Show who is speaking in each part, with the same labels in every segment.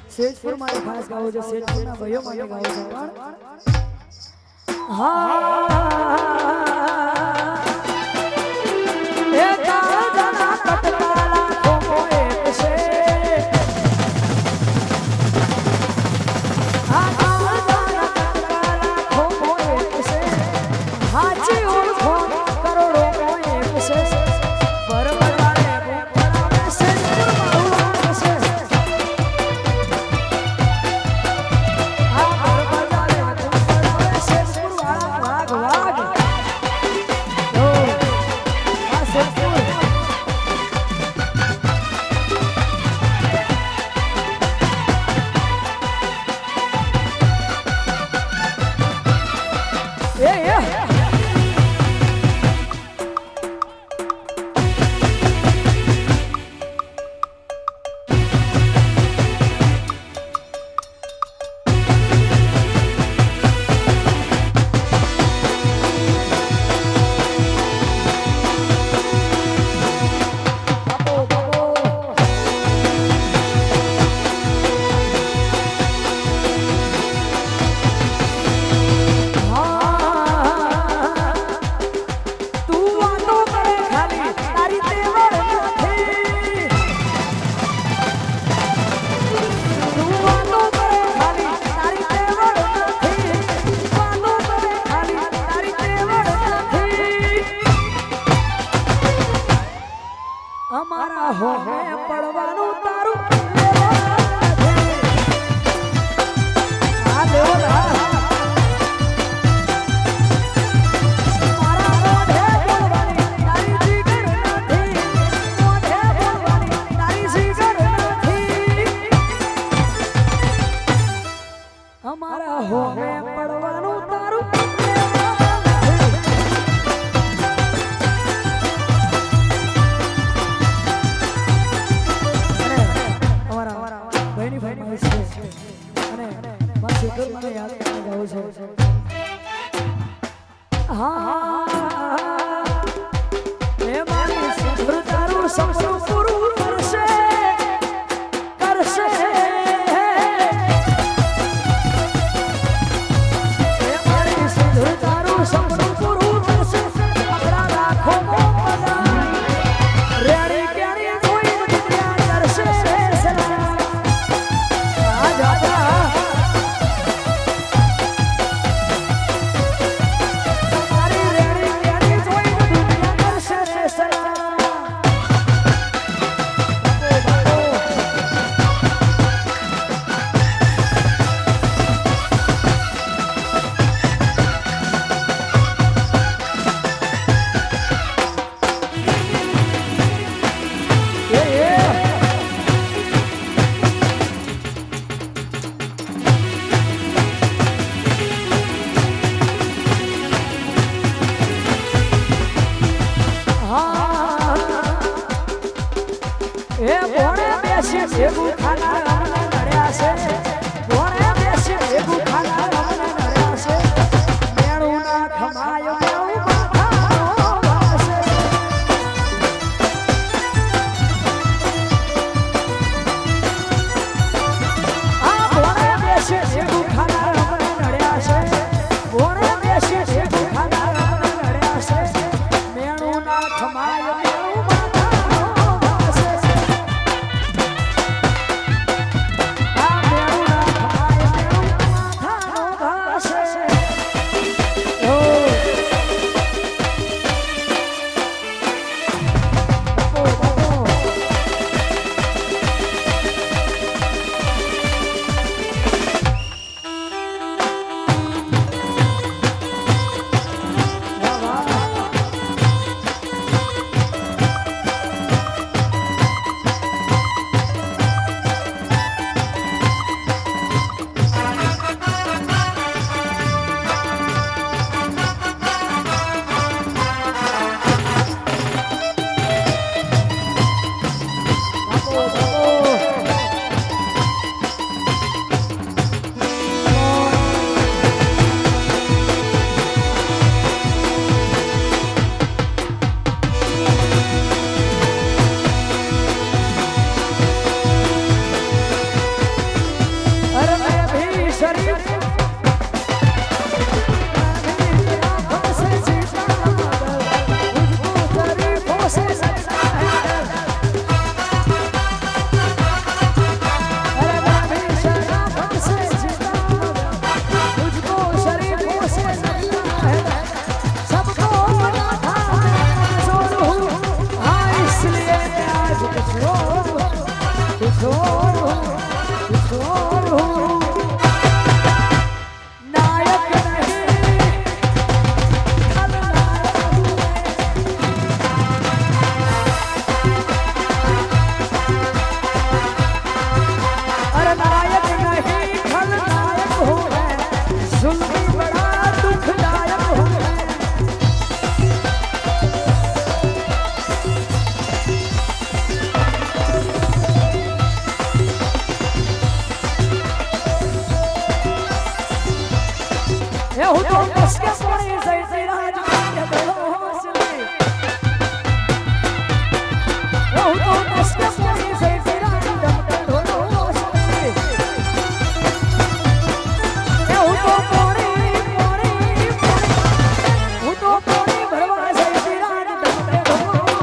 Speaker 1: સેજપુર માટે ખાસ ગાવું છે, સેજપુરના ભાઈઓ માટે ગાવું છે પણ હા એ કાળજાના કટકાલા ખોમો એક છે આ કાળજાના કટકાલા ખોમો એક છે હાચી ઓળખો કરોડો એક છે અમારા હોમે પડવાનું તારું આ લેવો મારા મોઢે પડવાની તારી જીગર નથી મોઢે પડવાની તારી જીગર નથી અમારા હોમે પડવાનું તારું મને યાદ ગાવું છે હા એ મારી સુધર તારું સપનું પૂરું કરશે કરશે એ મારી સુધર તારું સપનું પૂરું કરશે આપણા રાખો મોલા રેડી કેડી કોઈ દુનિયા કરશે આ જાતા ભેગું ખાના અમને નડ્યા છે કોણે બેસી ભેગું ખાના અમને નડ્યા છે મેળું ના ખમાયો મેળું માથાનો વાસે આ કોણે બેસી ભેગું ખાના અમને નડ્યા છે કોણે બેસી ભેગું ખાના અમને નડ્યા છે મેળું ના ખમાયો મેળું માથાનો વાસે આ મેળું ના ખમાયો મેળું માથાનો વાસે ઓ अरे मैं भी शरीफ से जीता मुझको शरीफों से सजता है अरे मैं भी शराफत से जीता मुझको शरीफों से सजता है सबको पता था मैं कमजोर हूँ हाँ इसलिए मैं आज कुछ और हूँ नायक नहीं खलनायक हूँ अरे नायक नहीं खलनायक हूँ मैं जुल्म बड़ा दुखदायक हूँ मैं ये हूँ तो किसके पड़ी सही राज के दोस्ती ये हूँ तो किसके पड़ी सही राज के दोस्ती ये हूँ तो पड़ी हूँ तो पड़ी भरवा सही राज के दोस्ती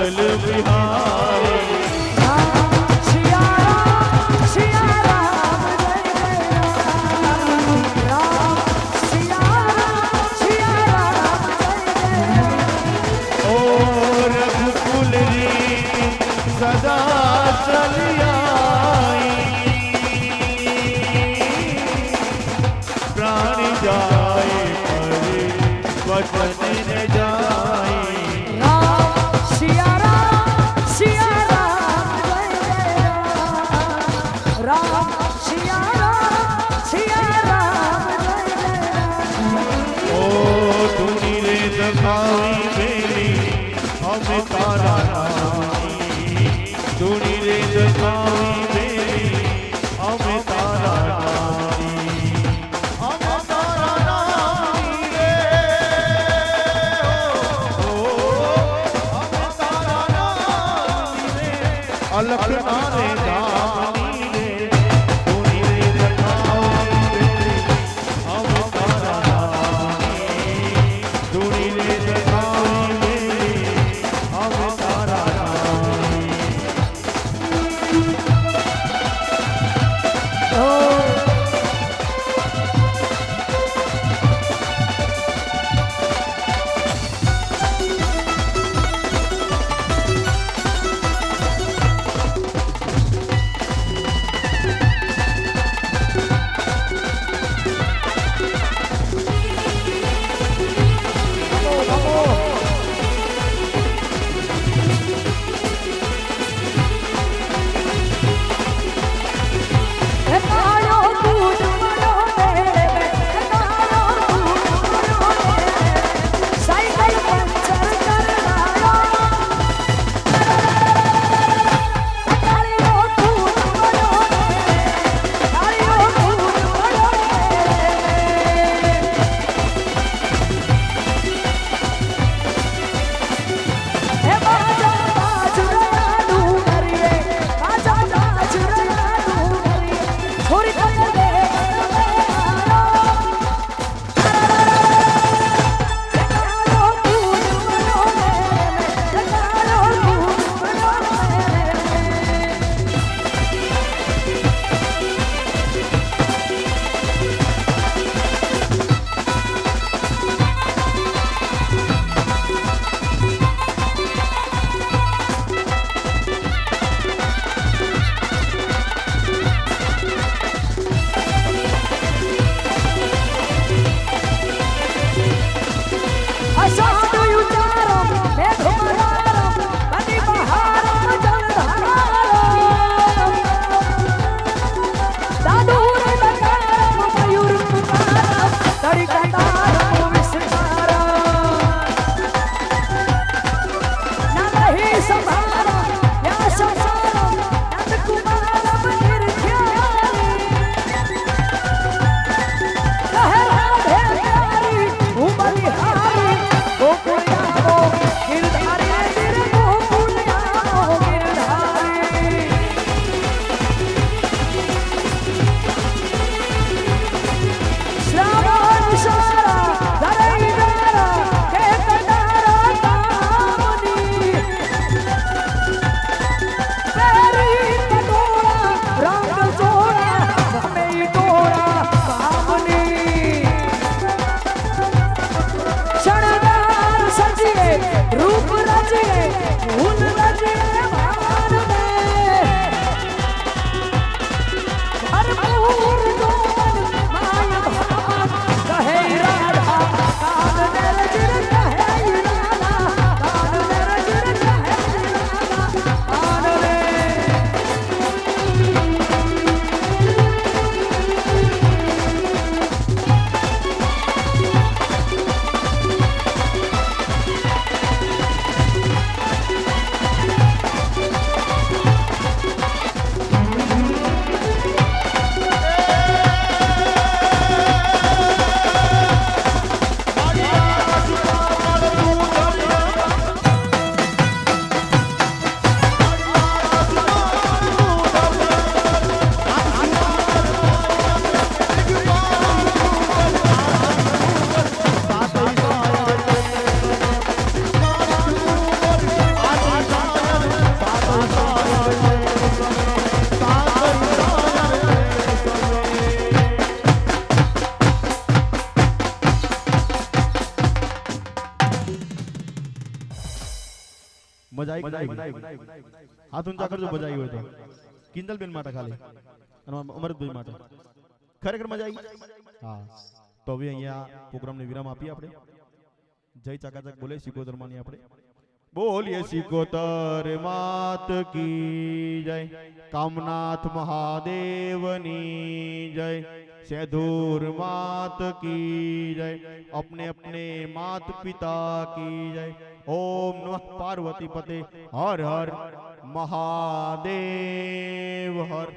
Speaker 2: अटल बिहारी
Speaker 1: सिया राम जय जय राम सिया राम जय जय
Speaker 2: ओ रघुकुल रीति सदा चली आई प्राण जाए पर वचन न जाए
Speaker 1: राम सिया
Speaker 3: મજા આવી હાથ ઊંચા કરજો મજા આવી હોય તો કિંજલ બેન માટે ખાલી અને અમરતભાઈ માટે ખરેખર મજા આવી હા તો હવે અહીંયા પ્રોગ્રામને વિરામ આપીએ આપણે જય ચાકાચક બોલે સિકોતર માની આપણે બોલીએ સિકોતર માત કી જય કામનાથ મહાદેવની જય सेधूर मात की जय अपने अपने मात पिता की जय ओम नमः पार्वती पते हर हर महादेव हर